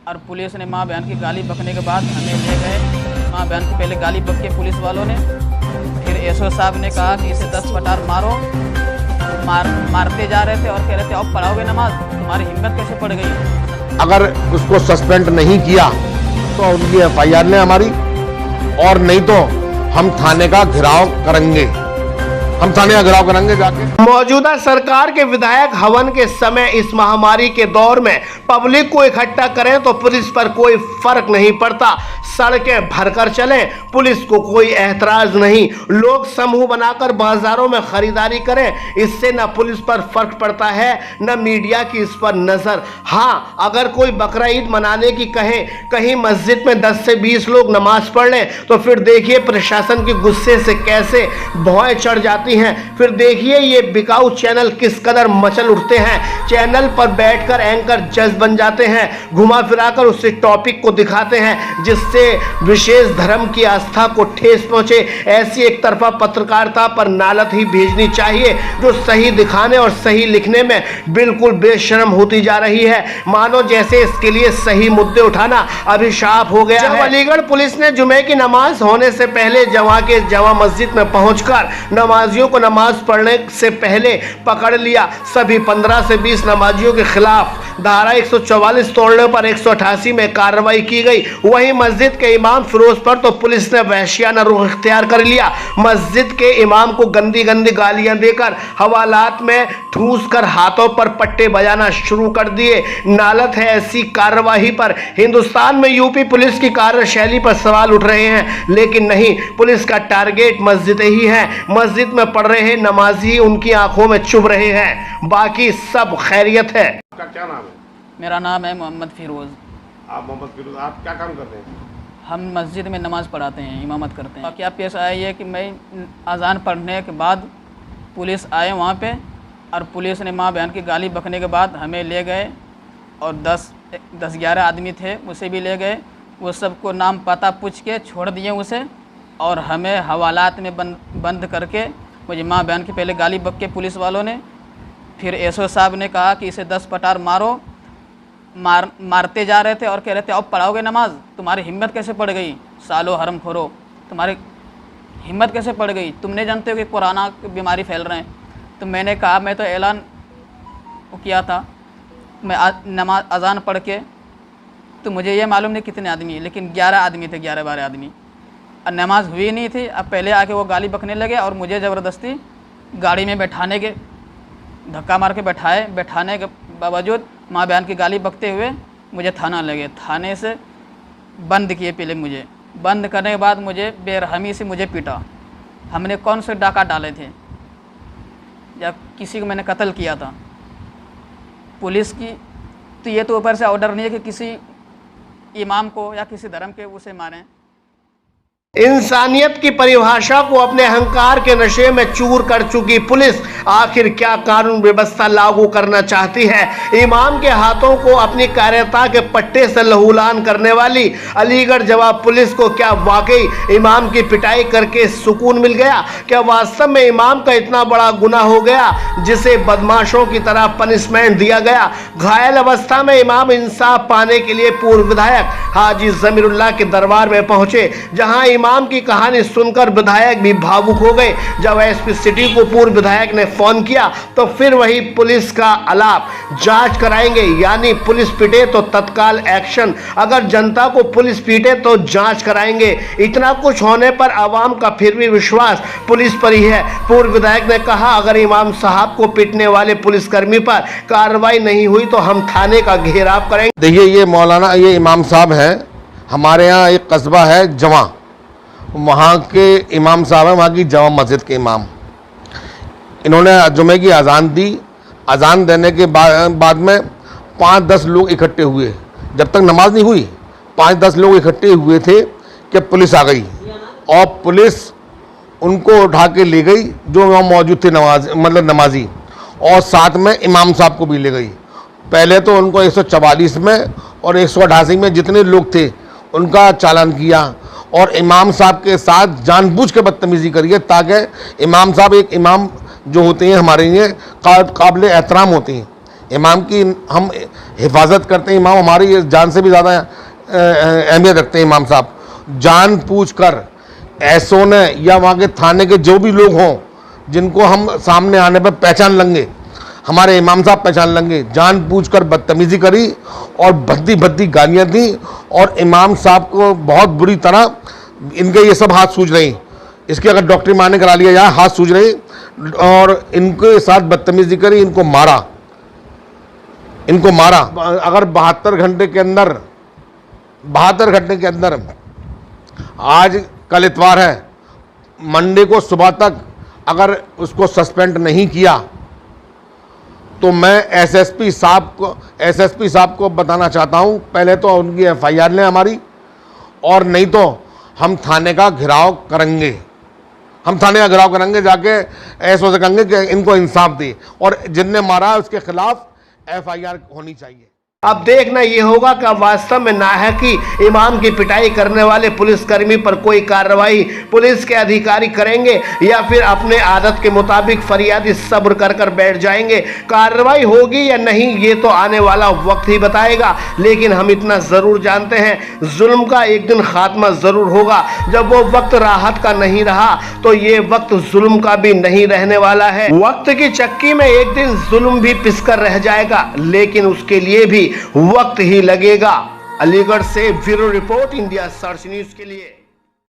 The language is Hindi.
और पुलिस ने माँ बहन की गाली बकने के बाद हमें ले गए। माँ बहन की पहले गाली बक के पुलिस वालों ने, फिर एसओ साहब ने कहा कि इसे 10 पटार मारो। मारते जा रहे थे और कह रहे थे अब पढ़ाओगे नमाज, तुम्हारी हिम्मत कैसे पड़ गई। अगर उसको सस्पेंड नहीं किया तो उनकी FIR ने हमारी, और नहीं तो हम थाने का घेराव करेंगे, हम थाने का घेराव करेंगे जाके। मौजूदा सरकार के विधायक हवन के समय इस महामारी के दौर में पब्लिक को इकट्ठा करें तो पुलिस पर कोई फर्क नहीं पड़ता, सड़कें भरकर चलें, पुलिस को कोई एतराज नहीं, लोग समूह बनाकर बाजारों में खरीदारी करें, इससे न पुलिस पर फर्क पड़ता है न मीडिया की इस पर नजर। हाँ, अगर कोई बकरा ईद मनाने की कहे, कहीं मस्जिद में 10 से 20 लोग नमाज पढ़ लें तो फिर देखिए प्रशासन के गुस्से से कैसे भौएं चढ़ जाती हैं। फिर देखिए ये बिकाऊ चैनल किस कदर मचल उठते हैं, चैनल पर बैठकर एंकर जज बन जाते हैं, घुमा फिराकर उससे टॉपिक को दिखाते हैं जिससे विशेष धर्म की आस्था को ठेस पहुंचे। ऐसी एक तरफा पत्रकारिता पर नालत ही भेजनी चाहिए जो सही दिखाने और सही लिखने में बिल्कुल बेशर्म होती जा रही है, मानो जैसे इसके लिए सही मुद्दे उठाना अभिशाप हो गया है। अलीगढ़ पुलिस ने जुमे की नमाज होने से पहले जमा मस्जिद में पहुंचकर नमाजियों को नमाज पढ़ने से पहले पकड़ लिया। सभी 15 से 20 नमाजियों के खिलाफ धारा 144 तोड़ने पर 188 में कार्रवाई की गई। वहीं मस्जिद के इमाम फिरोज पर तो पुलिस ने वहशियाना रुख इख्तियार कर लिया। मस्जिद के इमाम को गंदी गंदी गालियां देकर हवालात में ठूस कर हाथों पर पट्टे बजाना शुरू कर दिए। नालत है ऐसी कार्रवाई पर। हिंदुस्तान में यूपी पुलिस की कार्यशैली पर सवाल उठ रहे हैं, लेकिन नहीं, पुलिस का टारगेट मस्जिद ही है। मस्जिद में पढ़ रहे नमाजी उनकी आंखों में चुभ रहे हैं, बाकी सब खैरियत है। आपका क्या नाम है? मेरा नाम है मोहम्मद फिरोज़। आप मोहम्मद फिरोज, आप क्या काम करते हैं? हम मस्जिद में नमाज़ पढ़ाते हैं, इमामत करते हैं। क्या पेश आया ये कि मैं अजान पढ़ने के बाद पुलिस आए वहाँ पे, और पुलिस ने माँ बहन की गाली बकने के बाद हमें ले गए, और 10-11 आदमी थे, उसे भी ले गए। वो सबको नाम पता पूछ के छोड़ दिए उसे, और हमें हवालात में बंद करके मुझे माँ बहन की पहले गाली बक के पुलिस वालों ने, फिर एसओ साहब ने कहा कि इसे 10 पटार मारो। मारते जा रहे थे और कह रहे थे अब पढ़ाओगे नमाज, तुम्हारी हिम्मत कैसे पड़ गई, सालो हरम खोरो, तुम्हारी हिम्मत कैसे पड़ गई, तुम नहीं जानते हो कि कोरोना की बीमारी फैल रहे हैं। तो मैंने कहा मैं तो ऐलान किया था, मैं नमाज अजान पढ़ के, तो मुझे ये मालूम नहीं कितने आदमी, लेकिन 11 आदमी थे, 11-12 आदमी, और नमाज हुई नहीं थी। अब पहले आके वो गाली बकने लगे और मुझे ज़बरदस्ती गाड़ी में बैठाने के, धक्का मार के बैठाने के बावजूद माँ बहन की गाली बकते हुए मुझे थाना ले गए। थाने से बंद किए, पहले मुझे बंद करने के बाद मुझे बेरहमी से मुझे पीटा। हमने कौन से डाका डाले थे या किसी को मैंने कत्ल किया था पुलिस की, तो ये तो ऊपर से ऑर्डर नहीं है कि किसी इमाम को या किसी धर्म के उसे मारें। इंसानियत की परिभाषा को अपने अहंकार के नशे में चूर कर चुकी पुलिस आखिर क्या कानून व्यवस्था लागू करना चाहती है। इमाम के हाथों को अपनी कार्यता के पट्टे से लहूलान करने वाली अलीगढ़ जवाब पुलिस को क्या वाकई इमाम की पिटाई करके सुकून मिल गया? क्या वास्तव में इमाम का इतना बड़ा गुनाह हो गया जिसे बदमाशों की तरह पनिशमेंट दिया गया? घायल अवस्था में इमाम इंसाफ पाने के लिए पूर्व विधायक हाजी जमीरुल्लाह के दरबार में पहुंचे, जहां इमाम की कहानी सुनकर विधायक भी भावुक हो गए। जब एसपी सिटी को पूर्व विधायक ने फोन किया तो फिर वही पुलिस का आलाप, जांच कराएंगे, यानी पुलिस पीटे तो तत्काल एक्शन, अगर जनता को पुलिस पीटे तो जांच कराएंगे। इतना कुछ होने पर आवाम का फिर भी विश्वास पुलिस पर ही है। पूर्व विधायक ने कहा अगर इमाम साहब को पीटने वाले पुलिसकर्मी पर कार्रवाई नहीं हुई तो हम थाने का घेराव करेंगे। देखिए, ये इमाम साहब हैं, हमारे यहाँ एक कस्बा है जवां, वहाँ के इमाम साहब हैं, वहाँ की जमा मस्जिद के इमाम। इन्होंने जुमे की अजान दी। अजान देने के बाद में 5-10 लोग इकट्ठे हुए, जब तक नमाज नहीं हुई 5-10 लोग इकट्ठे हुए थे कि पुलिस आ गई, और पुलिस उनको उठा के ले गई जो वहाँ मौजूद थे नमाजी, और साथ में इमाम साहब को भी ले गई। पहले तो उनको 144 में और 188 में जितने लोग थे उनका चालान किया, और इमाम साहब के साथ जानबूझ के बदतमीज़ी करी है, ताकि इमाम साहब एक इमाम जो होते हैं हमारे लिए काबिल एहतराम होते हैं, इमाम की हम हिफाजत करते हैं। इमाम हमारी जान से भी ज़्यादा अहमियत रखते हैं। इमाम साहब जानबूझकर एसओ ने या वहाँ के थाने के जो भी लोग हों जिनको हम सामने आने पर पहचान लेंगे, हमारे इमाम साहब पहचान लेंगे, जानबूझकर बदतमीज़ी करी और भद्दी भद्दी गालियाँ दी और इमाम साहब को बहुत बुरी तरह इनके ये सब हाथ सूझ रही। इसकी अगर डॉक्टरी माने करा लिया जाए, हाथ सूझ रही और इनके साथ बदतमीज़ी करी, इनको मारा। अगर 72 घंटे के अंदर आज कल इतवार है, मंडे को सुबह तक अगर उसको सस्पेंड नहीं किया तो मैं एसएसपी साहब को बताना चाहता हूं, पहले तो उनकी एफआईआर लें हमारी, और नहीं तो हम थाने का घेराव करेंगे। जाके एसओ से कहेंगे कि इनको इंसाफ दे और जिनने मारा है उसके खिलाफ एफआईआर होनी चाहिए। अब देखना यह होगा कि वास्तव में नाहकी इमाम की पिटाई करने वाले पुलिसकर्मी पर कोई कार्रवाई पुलिस के अधिकारी करेंगे या फिर अपने आदत के मुताबिक फरियादी सब्र कर बैठ जाएंगे। कार्रवाई होगी या नहीं ये तो आने वाला वक्त ही बताएगा, लेकिन हम इतना जरूर जानते हैं जुल्म का एक दिन खात्मा जरूर होगा। जब वो वक्त राहत का नहीं रहा तो ये वक्त जुल्म का भी नहीं रहने वाला है। वक्त की चक्की में एक दिन जुल्म भी पिसकर रह जाएगा, लेकिन उसके लिए भी वक्त ही लगेगा। अलीगढ़ से bureau report, India search news के लिए।